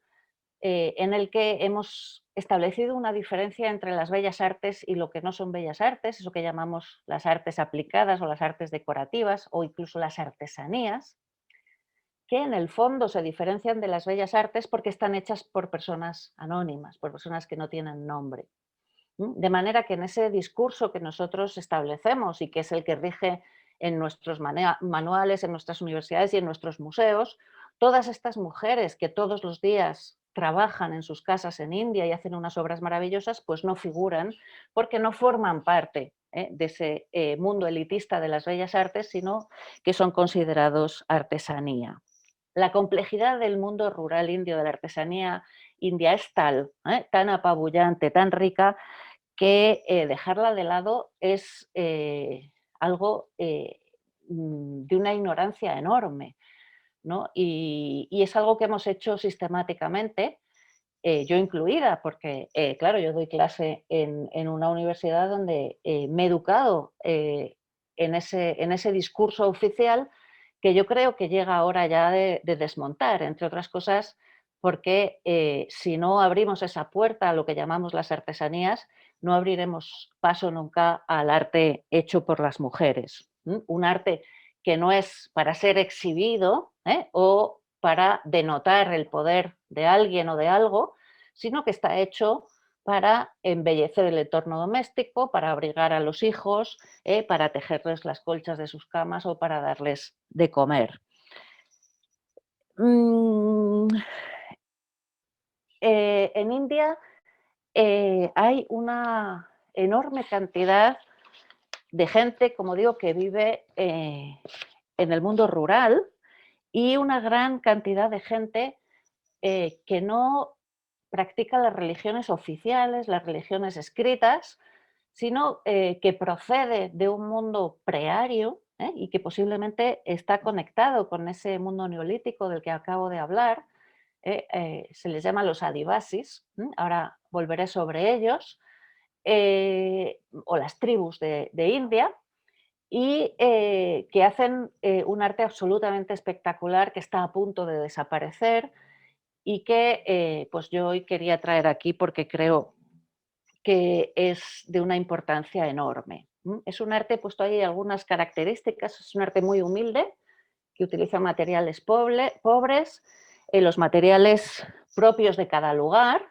Speaker 1: en el que hemos establecido una diferencia entre las bellas artes y lo que no son bellas artes, eso que llamamos las artes aplicadas o las artes decorativas o incluso las artesanías, que en el fondo se diferencian de las bellas artes porque están hechas por personas anónimas, por personas que no tienen nombre. De manera que en ese discurso que nosotros establecemos y que es el que rige en nuestros manuales, en nuestras universidades y en nuestros museos, todas estas mujeres que todos los días trabajan en sus casas en India y hacen unas obras maravillosas, pues no figuran porque no forman parte de ese mundo elitista de las bellas artes, sino que son considerados artesanía. La complejidad del mundo rural indio, de la artesanía india, es tal, tan apabullante, tan rica, que dejarla de lado es algo de una ignorancia enorme, ¿no? Y es algo que hemos hecho sistemáticamente, yo incluida, porque claro, yo doy clase en una universidad donde me he educado en ese discurso oficial que yo creo que llega ahora ya de desmontar, entre otras cosas, porque si no abrimos esa puerta a lo que llamamos las artesanías, no abriremos paso nunca al arte hecho por las mujeres. Un arte que no es para ser exhibido o para denotar el poder de alguien o de algo, sino que está hecho para embellecer el entorno doméstico, para abrigar a los hijos, para tejerles las colchas de sus camas o para darles de comer. En India hay una enorme cantidad de gente, como digo, que vive en el mundo rural y una gran cantidad de gente que no practica las religiones oficiales, las religiones escritas, sino que procede de un mundo preario y que posiblemente está conectado con ese mundo neolítico del que acabo de hablar. Se les llama los adivasis, ahora volveré sobre ellos, o las tribus de India, y que hacen un arte absolutamente espectacular que está a punto de desaparecer y que pues yo hoy quería traer aquí porque creo que es de una importancia enorme. Es un arte, puesto ahí algunas características, es un arte muy humilde, que utiliza materiales pobres, los materiales propios de cada lugar.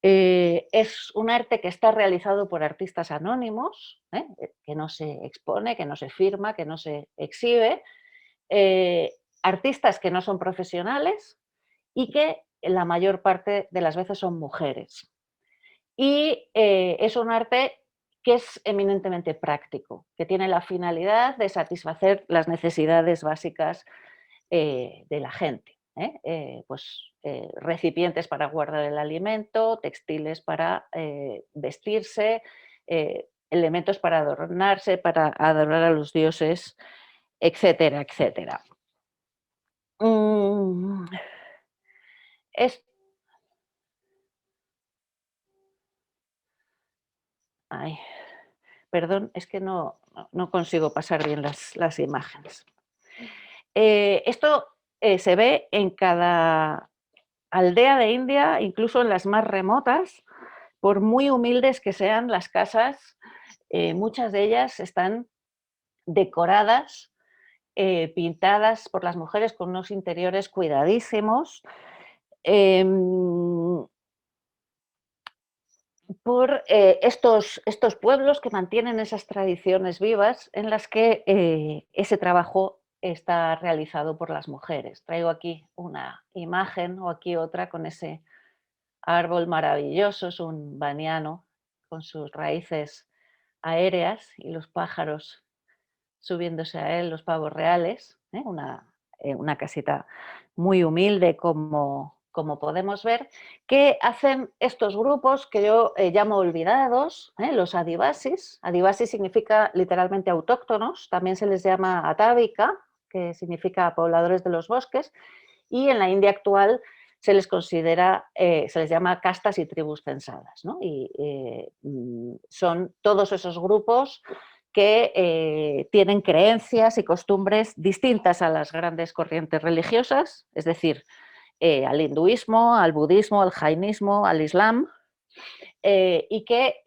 Speaker 1: Es un arte que está realizado por artistas anónimos, que no se expone, que no se firma, que no se exhibe, artistas que no son profesionales y que la mayor parte de las veces son mujeres. Y es un arte que es eminentemente práctico, que tiene la finalidad de satisfacer las necesidades básicas de la gente. Recipientes para guardar el alimento, textiles para vestirse, elementos para adornarse, para adorar a los dioses, etcétera, etcétera. Ay, perdón, es que no consigo pasar bien las imágenes. Esto se ve en cada aldea de India, incluso en las más remotas, por muy humildes que sean las casas, muchas de ellas están decoradas, pintadas por las mujeres con unos interiores cuidadísimos, por estos pueblos que mantienen esas tradiciones vivas en las que ese trabajo está realizado por las mujeres. Traigo aquí una imagen o aquí otra con ese árbol maravilloso, es un baniano con sus raíces aéreas y los pájaros subiéndose a él, los pavos reales, una casita muy humilde como podemos ver, que hacen estos grupos que yo llamo olvidados, los adivasis. Adivasis significa literalmente autóctonos, también se les llama atávika, que significa pobladores de los bosques, y en la India actual se les considera, se les llama castas y tribus censadas, ¿no? Y son todos esos grupos que tienen creencias y costumbres distintas a las grandes corrientes religiosas, es decir, al hinduismo, al budismo, al jainismo, al islam, y que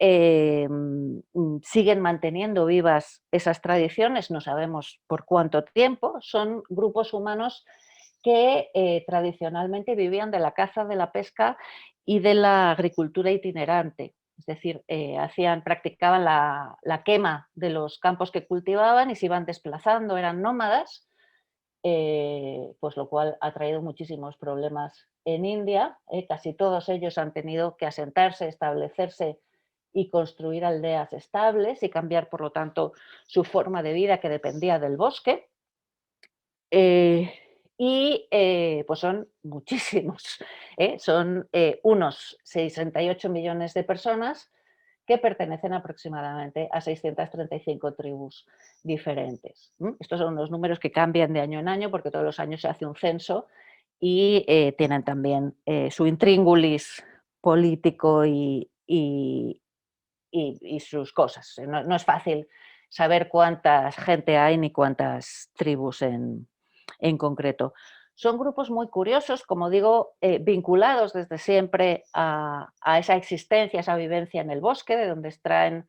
Speaker 1: siguen manteniendo vivas esas tradiciones, no sabemos por cuánto tiempo. Son grupos humanos que tradicionalmente vivían de la caza, de la pesca y de la agricultura itinerante. Es decir, practicaban la quema de los campos que cultivaban y se iban desplazando, eran nómadas, pues lo cual ha traído muchísimos problemas en India. Casi todos ellos han tenido que asentarse, establecerse y construir aldeas estables y cambiar, por lo tanto, su forma de vida que dependía del bosque. Pues son muchísimos, son unos 68 millones de personas que pertenecen aproximadamente a 635 tribus diferentes. Estos son unos números que cambian de año en año porque todos los años se hace un censo y tienen también su intríngulis político y sus cosas. No es fácil saber cuánta gente hay ni cuántas tribus en concreto. Son grupos muy curiosos, como digo, vinculados desde siempre a esa existencia, a esa vivencia en el bosque, de donde extraen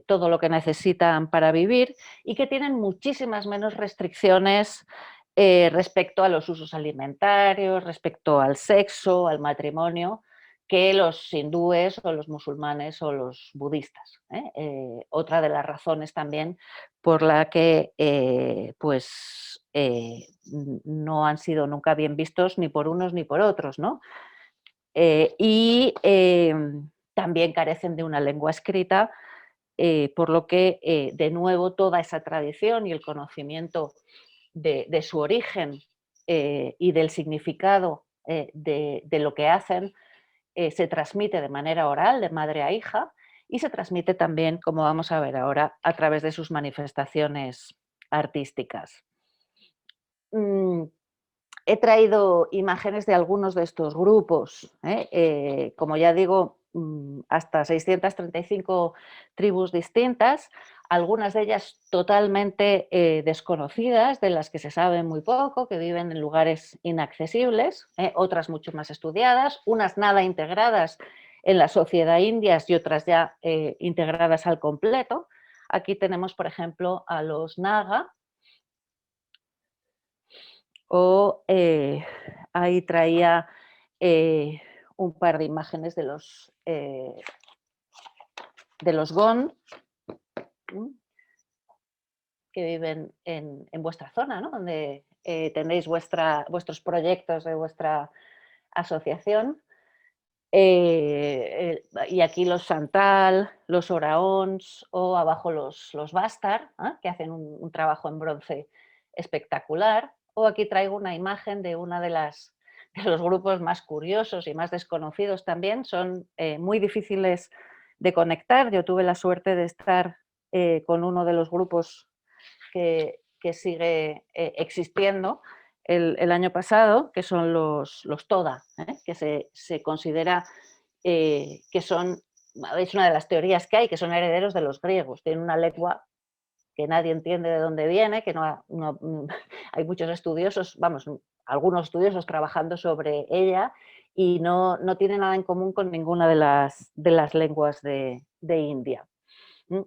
Speaker 1: todo lo que necesitan para vivir y que tienen muchísimas menos restricciones respecto a los usos alimentarios, respecto al sexo, al matrimonio, que los hindúes o los musulmanes o los budistas. Otra de las razones también por la que no han sido nunca bien vistos ni por unos ni por otros, ¿no? También carecen de una lengua escrita, por lo que, de nuevo, toda esa tradición y el conocimiento de su origen y del significado de lo que hacen se transmite de manera oral, de madre a hija, y se transmite también, como vamos a ver ahora, a través de sus manifestaciones artísticas. He traído imágenes de algunos de estos grupos, como ya digo, hasta 635 tribus distintas, algunas de ellas totalmente desconocidas, de las que se sabe muy poco, que viven en lugares inaccesibles, otras mucho más estudiadas, unas nada integradas en la sociedad india y otras ya integradas al completo. Aquí tenemos, por ejemplo, a los Naga, o ahí traía un par de imágenes de los Gon, que viven en vuestra zona, ¿no? Donde tenéis vuestros proyectos de vuestra asociación. y aquí los santal, los oraons o abajo los bastar, que hacen un trabajo en bronce espectacular. O aquí traigo una imagen de una de los grupos más curiosos y más desconocidos también. Son muy difíciles de conectar. Yo tuve la suerte de estar con uno de los grupos que sigue existiendo el año pasado, que son los Toda, que se considera que son, es una de las teorías que hay, que son herederos de los griegos. Tienen una lengua que nadie entiende de dónde viene, que hay muchos estudiosos, vamos, algunos estudiosos trabajando sobre ella y no tiene nada en común con ninguna de las lenguas de India.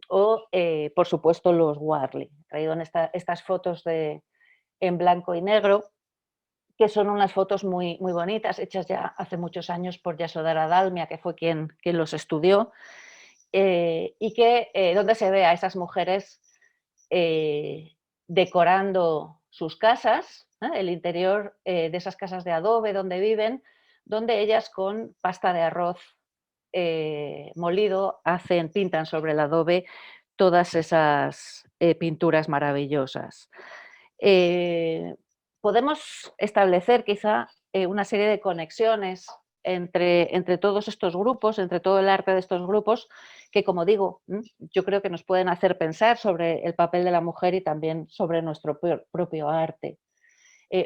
Speaker 1: O, por supuesto, los Warli. He traído en estas fotos en blanco y negro, que son unas fotos muy, muy bonitas, hechas ya hace muchos años por Yasodhara Dalmia, que fue quien los estudió, y donde se ve a esas mujeres decorando sus casas, el interior de esas casas de adobe donde viven, donde ellas con pasta de arroz molido pintan sobre el adobe todas esas pinturas maravillosas. Podemos establecer quizá una serie de conexiones entre todos estos grupos, entre todo el arte de estos grupos, que, como digo, yo creo que nos pueden hacer pensar sobre el papel de la mujer y también sobre nuestro propio arte.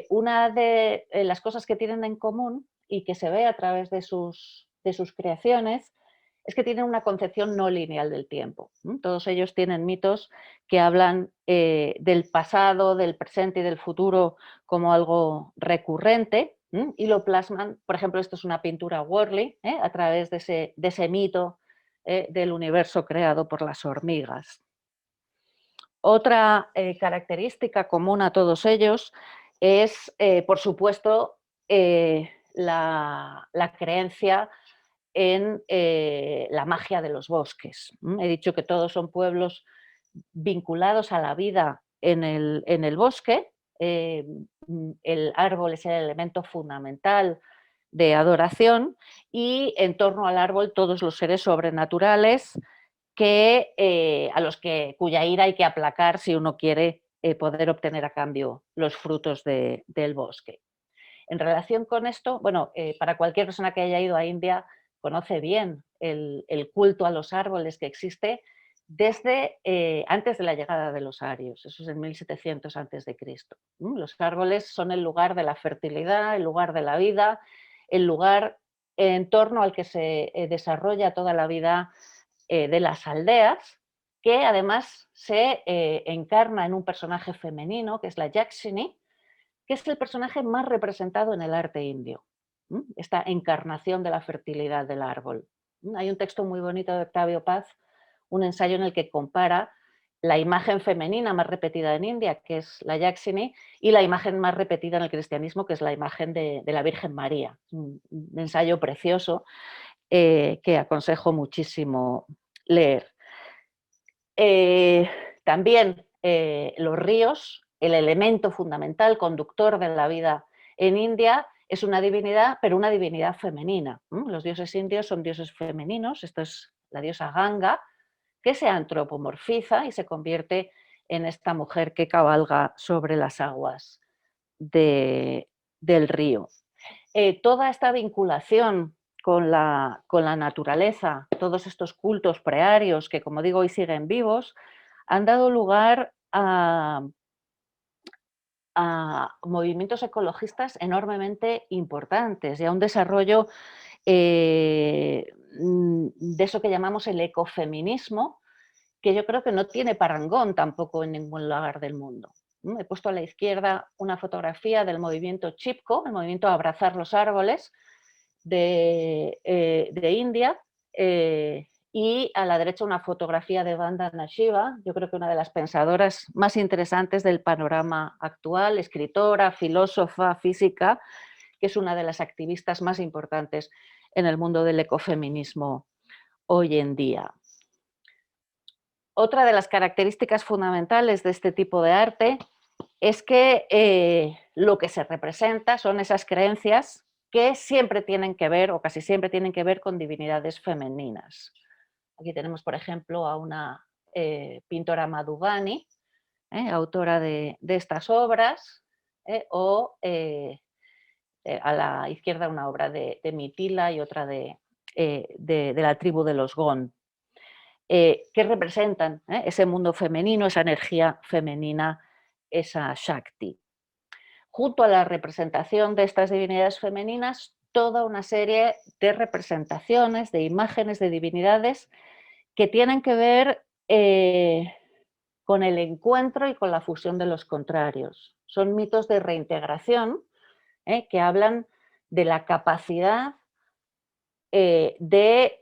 Speaker 1: Una de las cosas que tienen en común y que se ve a través de sus creaciones es que tienen una concepción no lineal del tiempo. Todos ellos tienen mitos que hablan del pasado, del presente y del futuro como algo recurrente y lo plasman. Por ejemplo, esto es una pintura Worley a través de ese mito del universo creado por las hormigas. Otra característica común a todos ellos es, por supuesto, la creencia en la magia de los bosques. He dicho que todos son pueblos vinculados a la vida en el bosque. El árbol es el elemento fundamental de adoración y en torno al árbol todos los seres sobrenaturales cuya ira hay que aplacar si uno quiere poder obtener a cambio los frutos del bosque. En relación con esto, bueno, para cualquier persona que haya ido a India conoce bien el culto a los árboles que existe desde antes de la llegada de los arios, eso es en 1700 a.C. Los árboles son el lugar de la fertilidad, el lugar de la vida, el lugar en torno al que se desarrolla toda la vida de las aldeas, que además se encarna en un personaje femenino, que es la Yakshini, que es el personaje más representado en el arte indio, esta encarnación de la fertilidad del árbol. Hay un texto muy bonito de Octavio Paz, un ensayo en el que compara la imagen femenina más repetida en India, que es la Yakshini, y la imagen más repetida en el cristianismo, que es la imagen de la Virgen María. Un ensayo precioso que aconsejo muchísimo leer. También los ríos, el elemento fundamental, conductor de la vida en India, es una divinidad, pero una divinidad femenina. Los dioses indios son dioses femeninos. Esto es la diosa Ganga, que se antropomorfiza y se convierte en esta mujer que cabalga sobre las aguas del río. Toda esta vinculación con la naturaleza, todos estos cultos prearios que, como digo, hoy siguen vivos, han dado lugar a movimientos ecologistas enormemente importantes y a un desarrollo de eso que llamamos el ecofeminismo, que yo creo que no tiene parangón tampoco en ningún lugar del mundo. He puesto a la izquierda una fotografía del movimiento Chipko, el movimiento Abrazar los Árboles de India, y a la derecha una fotografía de Vandana Shiva, yo creo que una de las pensadoras más interesantes del panorama actual, escritora, filósofa, física, que es una de las activistas más importantes en el mundo del ecofeminismo hoy en día. Otra de las características fundamentales de este tipo de arte es que lo que se representa son esas creencias que siempre tienen que ver, o casi siempre tienen que ver, con divinidades femeninas. Aquí tenemos, por ejemplo, a una pintora Madhubani, autora de estas obras, o a la izquierda una obra de Mitila y otra de la tribu de los Gon, que representan ese mundo femenino, esa energía femenina, esa Shakti. Junto a la representación de estas divinidades femeninas, toda una serie de representaciones, de imágenes de divinidades que tienen que ver con el encuentro y con la fusión de los contrarios. Son mitos de reintegración que hablan de la capacidad de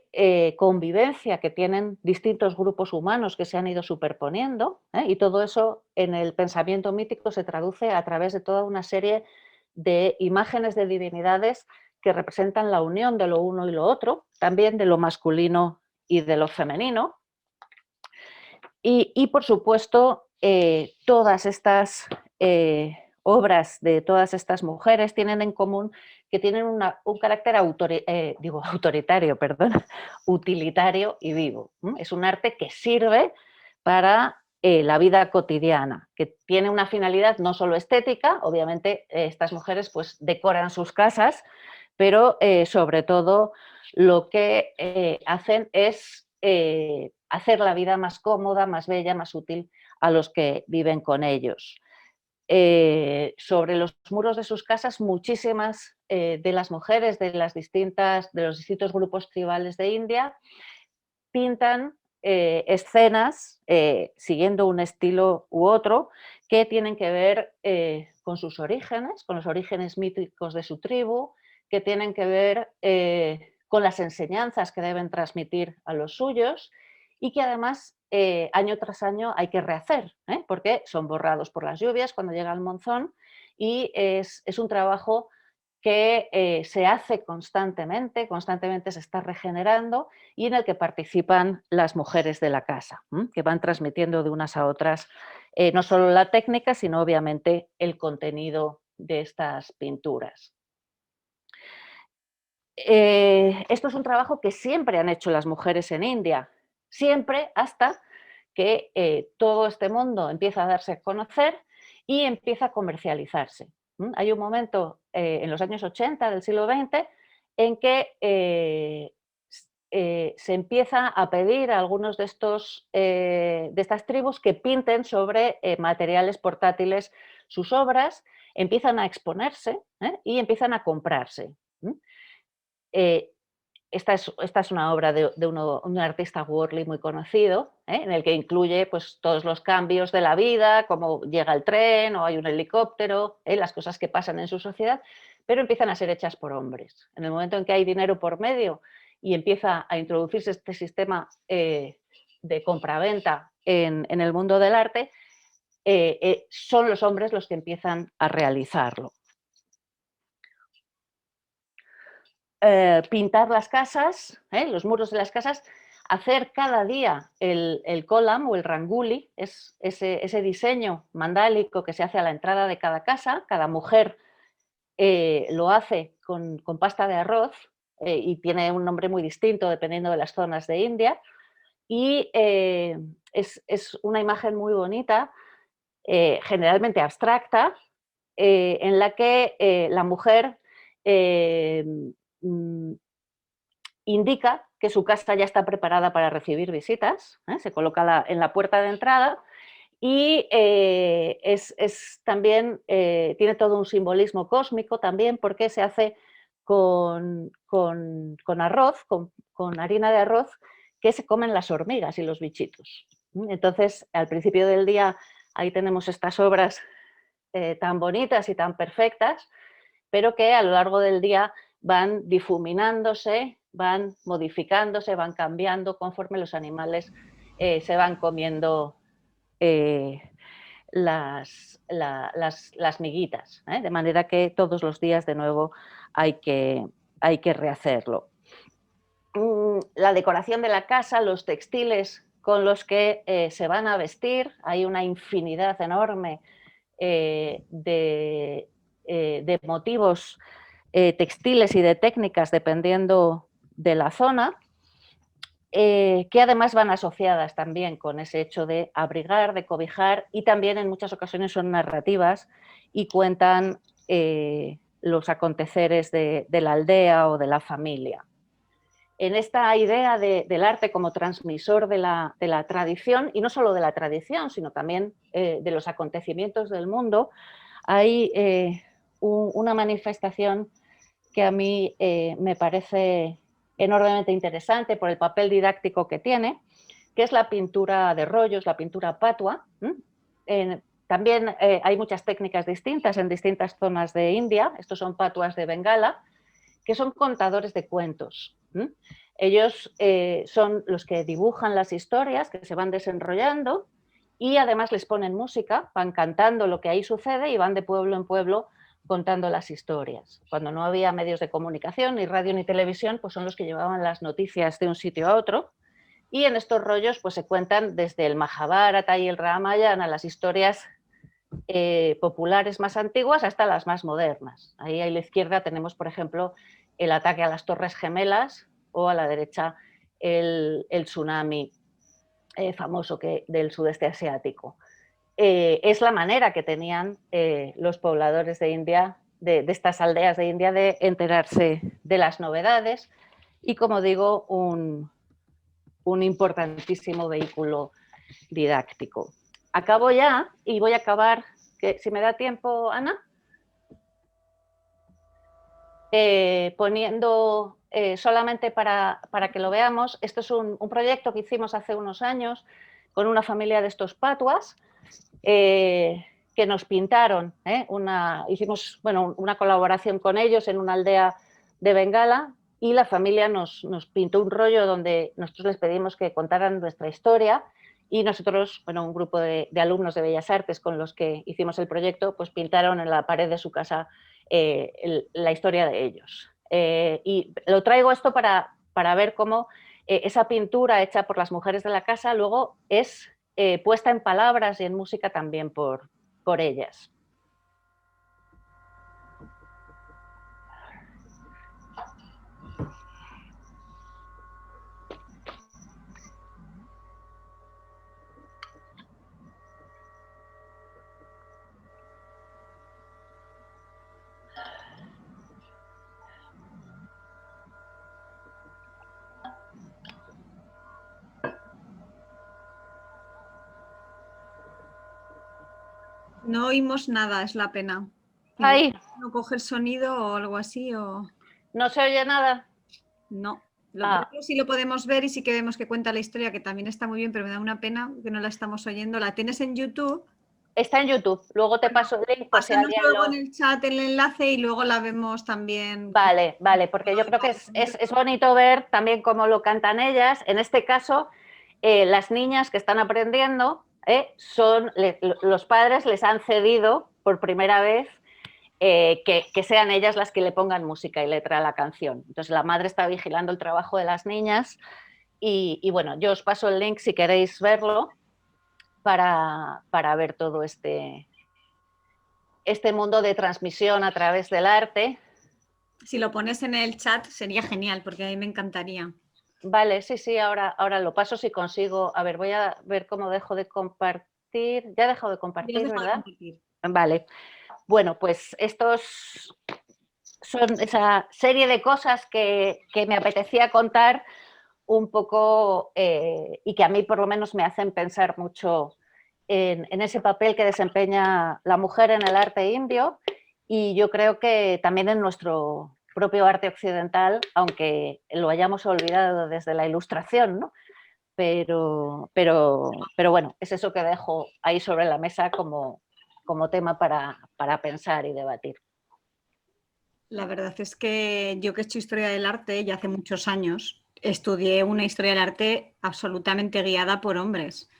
Speaker 1: convivencia que tienen distintos grupos humanos que se han ido superponiendo, y todo eso en el pensamiento mítico se traduce a través de toda una serie de imágenes de divinidades que representan la unión de lo uno y lo otro, también de lo masculino y de lo femenino. Y por supuesto, todas estas obras de todas estas mujeres tienen en común que tienen un carácter autoritario, utilitario y vivo. Es un arte que sirve para la vida cotidiana, que tiene una finalidad no solo estética. Obviamente estas mujeres pues decoran sus casas, pero sobre todo lo que hacen es hacer la vida más cómoda, más bella, más útil a los que viven con ellos. Sobre los muros de sus casas, muchísimas de las mujeres de los distintos grupos tribales de India pintan escenas siguiendo un estilo u otro que tienen que ver con sus orígenes, con los orígenes míticos de su tribu, que tienen que ver con las enseñanzas que deben transmitir a los suyos y que además año tras año hay que rehacer, porque son borrados por las lluvias cuando llega el monzón, y es un trabajo que se hace constantemente se está regenerando, y en el que participan las mujeres de la casa, que van transmitiendo de unas a otras no solo la técnica, sino obviamente el contenido de estas pinturas. Esto es un trabajo que siempre han hecho las mujeres en India, siempre, hasta que todo este mundo empieza a darse a conocer y empieza a comercializarse. Hay un momento en los años 80 del siglo XX en que se empieza a pedir a algunos de estas tribus que pinten sobre materiales portátiles sus obras, empiezan a exponerse y empiezan a comprarse. Esta es una obra de un artista Worley muy conocido, en el que incluye pues, todos los cambios de la vida, cómo llega el tren o hay un helicóptero, las cosas que pasan en su sociedad, pero empiezan a ser hechas por hombres. En el momento en que hay dinero por medio y empieza a introducirse este sistema de compraventa en el mundo del arte, son los hombres los que empiezan a realizarlo. Pintar las casas, los muros de las casas, hacer cada día el kolam o el ranguli, es ese diseño mandálico que se hace a la entrada de cada casa. Cada mujer lo hace con pasta de arroz y tiene un nombre muy distinto dependiendo de las zonas de India, y es una imagen muy bonita, generalmente abstracta, en la que la mujer indica que su casa ya está preparada para recibir visitas, se coloca en la puerta de entrada, y también tiene todo un simbolismo cósmico también, porque se hace con arroz, con harina de arroz, que se comen las hormigas y los bichitos. Entonces, al principio del día, ahí tenemos estas obras tan bonitas y tan perfectas, pero que a lo largo del día van difuminándose, van modificándose, van cambiando conforme los animales se van comiendo las miguitas, de manera que todos los días de nuevo hay que rehacerlo. La decoración de la casa, los textiles con los que se van a vestir, hay una infinidad enorme de motivos textiles y de técnicas dependiendo de la zona, que además van asociadas también con ese hecho de abrigar, de cobijar, y también en muchas ocasiones son narrativas y cuentan los aconteceres de la aldea o de la familia. En esta idea del arte como transmisor de la tradición, y no solo de la tradición, sino también de los acontecimientos del mundo, hay una manifestación que a mí me parece enormemente interesante por el papel didáctico que tiene, que es la pintura de rollos, la pintura patua. También hay muchas técnicas distintas en distintas zonas de India. Estos son patuas de Bengala, que son contadores de cuentos. Ellos son los que dibujan las historias que se van desenrollando y además les ponen música, van cantando lo que ahí sucede y van de pueblo en pueblo contando las historias. Cuando no había medios de comunicación, ni radio ni televisión, pues son los que llevaban las noticias de un sitio a otro. Y en estos rollos pues se cuentan desde el Mahabharata y el Ramayana las historias populares más antiguas hasta las más modernas. Ahí a la izquierda tenemos, por ejemplo, el ataque a las Torres Gemelas, o a la derecha el tsunami famoso del sudeste asiático. Es la manera que tenían los pobladores de India, de estas aldeas de India, de enterarse de las novedades y, como digo, un importantísimo vehículo didáctico. Acabo ya y voy a acabar, si me da tiempo, Ana, poniendo solamente para que lo veamos. Esto es un proyecto que hicimos hace unos años con una familia de estos patuas que nos pintaron. Hicimos una colaboración con ellos en una aldea de Bengala y la familia nos pintó un rollo donde nosotros les pedimos que contaran nuestra historia y nosotros, un grupo de alumnos de Bellas Artes con los que hicimos el proyecto, pues pintaron en la pared de su casa la historia de ellos. Y lo traigo esto para ver cómo esa pintura hecha por las mujeres de la casa luego es puesta en palabras y en música también por ellas.
Speaker 2: No oímos nada, es la pena.
Speaker 1: Ahí.
Speaker 2: ¿No coger sonido o algo así? O...
Speaker 1: ¿No se oye nada?
Speaker 2: No. Sí lo podemos ver y sí que vemos que cuenta la historia, que también está muy bien, pero me da una pena que no la estamos oyendo. ¿La tienes en YouTube?
Speaker 1: Está en YouTube. Luego te paso el link.
Speaker 2: Pásanos luego en el chat el enlace y luego la vemos también.
Speaker 1: Vale, porque yo creo que es bonito ver también cómo lo cantan ellas. En este caso, las niñas que están aprendiendo, los padres les han cedido por primera vez que sean ellas las que le pongan música y letra a la canción. Entonces la madre está vigilando el trabajo de las niñas y bueno, yo os paso el link si queréis verlo para ver todo este mundo de transmisión a través del arte.
Speaker 2: Si lo pones en el chat sería genial, porque a mí me encantaría.
Speaker 1: Vale, sí, ahora lo paso si consigo. A ver, voy a ver cómo dejo de compartir. Ya he dejado de compartir, ¿verdad? Vale. Bueno, pues estos son esa serie de cosas que me apetecía contar un poco y que a mí por lo menos me hacen pensar mucho en ese papel que desempeña la mujer en el arte indio y yo creo que también en nuestro propio arte occidental, aunque lo hayamos olvidado desde la Ilustración, ¿no? Pero bueno, es eso que dejo ahí sobre la mesa como tema para pensar y debatir.
Speaker 2: La verdad es que yo que he hecho historia del arte ya hace muchos años, estudié una historia del arte absolutamente guiada por hombres.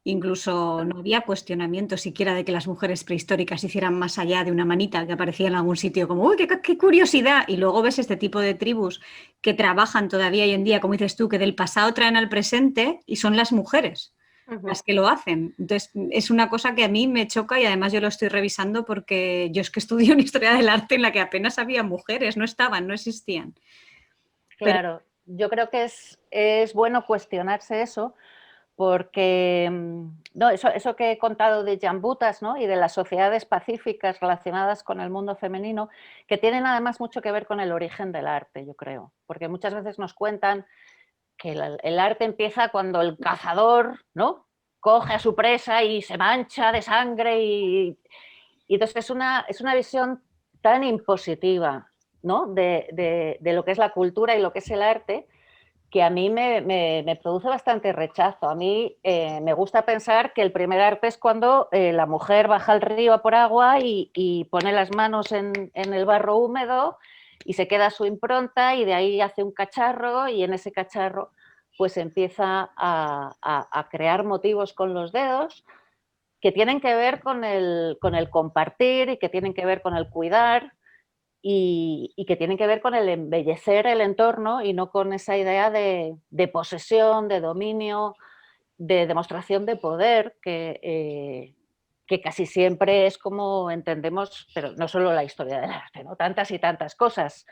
Speaker 2: Incluso no había cuestionamiento siquiera de que las mujeres prehistóricas hicieran más allá de una manita que aparecía en algún sitio, como ¡uy, qué curiosidad! Y luego ves este tipo de tribus que trabajan todavía hoy en día, como dices tú, que del pasado traen al presente y son las mujeres. las que lo hacen. Entonces, es una cosa que a mí me choca y además yo lo estoy revisando porque yo es que estudio una historia del arte en la que apenas había mujeres, no estaban, no existían. Pero,
Speaker 1: Claro, yo creo que es bueno cuestionarse eso, porque no, eso que he contado de Jambutas, ¿no? Y de las sociedades pacíficas relacionadas con el mundo femenino, que tienen además mucho que ver con el origen del arte, yo creo, porque muchas veces nos cuentan que el arte empieza cuando el cazador, ¿no? Coge a su presa y se mancha de sangre y entonces es una visión tan impositiva, ¿no? De lo que es la cultura y lo que es el arte, que a mí me produce bastante rechazo. A mí me gusta pensar que el primer arte es cuando la mujer baja al río a por agua y pone las manos en el barro húmedo y se queda su impronta y de ahí hace un cacharro y en ese cacharro pues empieza a crear motivos con los dedos que tienen que ver con el compartir y que tienen que ver con el cuidar y que tienen que ver con el embellecer el entorno y no con esa idea de posesión, de dominio, de demostración de poder que casi siempre es como entendemos, pero no solo la historia del arte, ¿no? Tantas y tantas cosas.